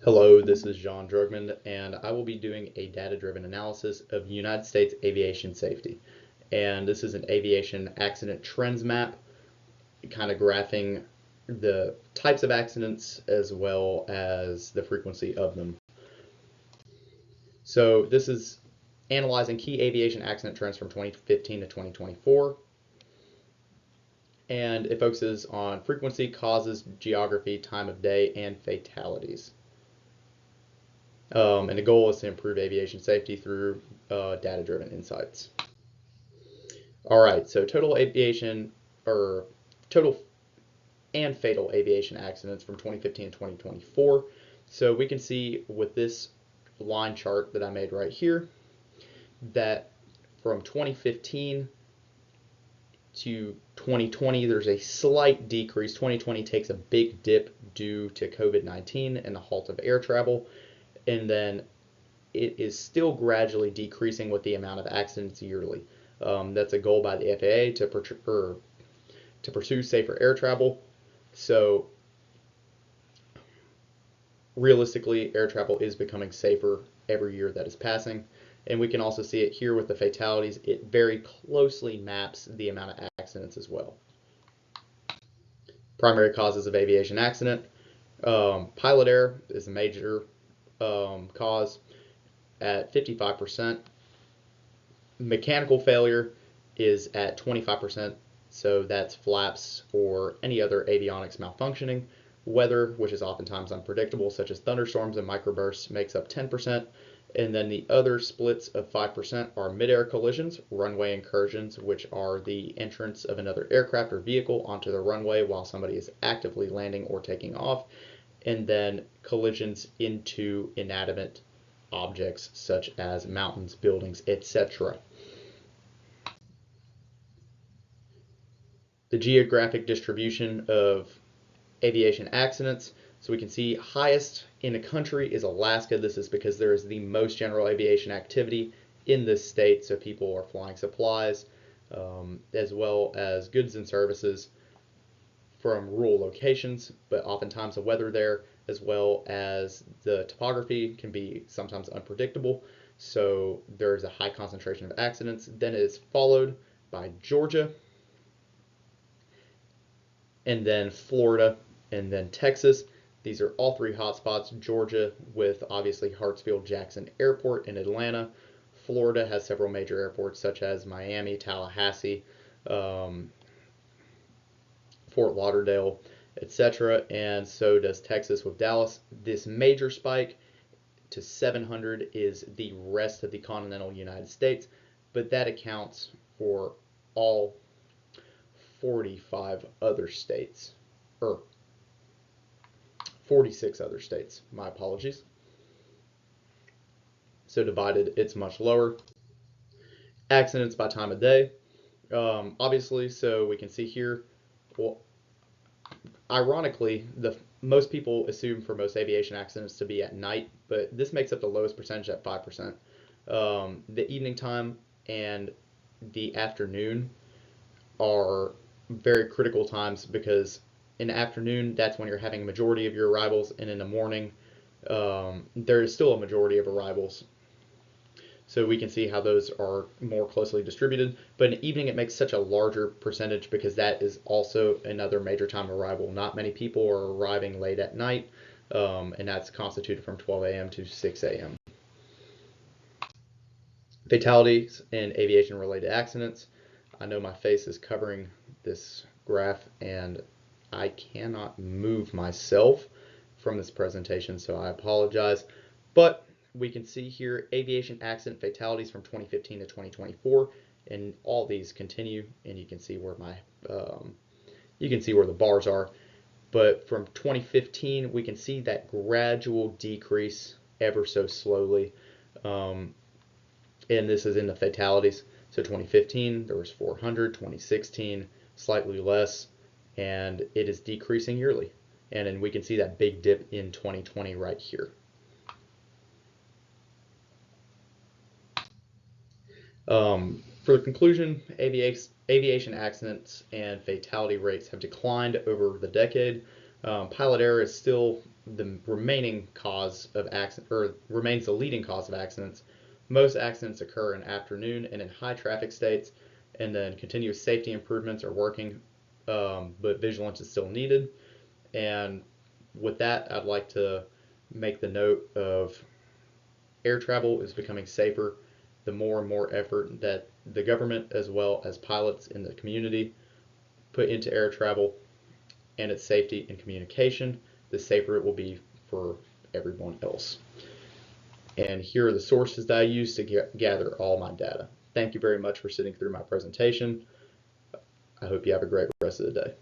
Hello, this is John Drugman, and I will be doing a data-driven analysis of United States aviation safety. And this is an aviation accident trends map, kind of graphing the types of accidents as well as the frequency of them. So this is analyzing key aviation accident trends from 2015 to 2024. And it focuses on frequency, causes, geography, time of day, and fatalities. And the goal is to improve aviation safety through data-driven insights. All right, so total and fatal aviation accidents from 2015 to 2024. So we can see with this line chart that I made right here that from 2015 to 2020, there's a slight decrease. 2020 takes a big dip due to COVID-19 and the halt of air travel. And then it is still gradually decreasing with the amount of accidents yearly. That's a goal by the FAA to pursue safer air travel. So realistically, air travel is becoming safer every year that is passing. And we can also see it here with the fatalities. It very closely maps the amount of accidents as well. Primary causes of aviation accident. Pilot error is a major cause at 55%. Mechanical failure is at 25%, so that's flaps or any other avionics malfunctioning. Weather, which is oftentimes unpredictable, such as thunderstorms and microbursts, makes up 10%. And then the other splits of 5% are mid-air collisions, runway incursions, which are the entrance of another aircraft or vehicle onto the runway while somebody is actively landing or taking off, and then collisions into inanimate objects such as mountains, buildings, etc. The geographic distribution of aviation accidents. So we can see highest in the country is Alaska. This is because there is the most general aviation activity in this state. So people are flying supplies as well as goods and services from rural locations, but oftentimes the weather there as well as the topography can be sometimes unpredictable. So there's a high concentration of accidents. Then it is followed by Georgia, and then Florida, and then Texas. These are all three hotspots. Georgia with obviously Hartsfield-Jackson Airport in Atlanta. Florida has several major airports such as Miami, Tallahassee, Fort Lauderdale, etc. And so does Texas with Dallas. This major spike to 700 is the rest of the continental United States, but that accounts for all 45 other states, or 46 other states, my apologies. So divided, it's much lower. Accidents by time of day, obviously, so we can see here, well, ironically, most people assume for most aviation accidents to be at night, but this makes up the lowest percentage at 5%. The evening time and the afternoon are very critical times because in the afternoon, that's when you're having a majority of your arrivals, and in the morning, there is still a majority of arrivals. So we can see how those are more closely distributed. But in the evening, it makes such a larger percentage because that is also another major time of arrival. Not many people are arriving late at night, and that's constituted from 12 a.m. to 6 a.m. Fatalities in aviation-related accidents. I know my face is covering this graph, and I cannot move myself from this presentation, so I apologize. But we can see here aviation accident fatalities from 2015 to 2024, and all these continue, and you can see where the bars are. But from 2015, we can see that gradual decrease ever so slowly, and this is in the fatalities. So 2015 there was 400, 2016 slightly less, and it is decreasing yearly. And then we can see that big dip in 2020 right here. For the conclusion, aviation accidents and fatality rates have declined over the decade. Pilot error is still the remaining cause of accident, or remains the leading cause of accidents. Most accidents occur in afternoon and in high traffic states, and then continuous safety improvements are working, but vigilance is still needed. And with that, I'd like to make the note of air travel is becoming safer the more and more effort that the government as well as pilots in the community put into air travel and its safety and communication, the safer it will be for everyone else. And here are the sources that I use to gather all my data. Thank you very much for sitting through my presentation. I hope you have a great rest of the day.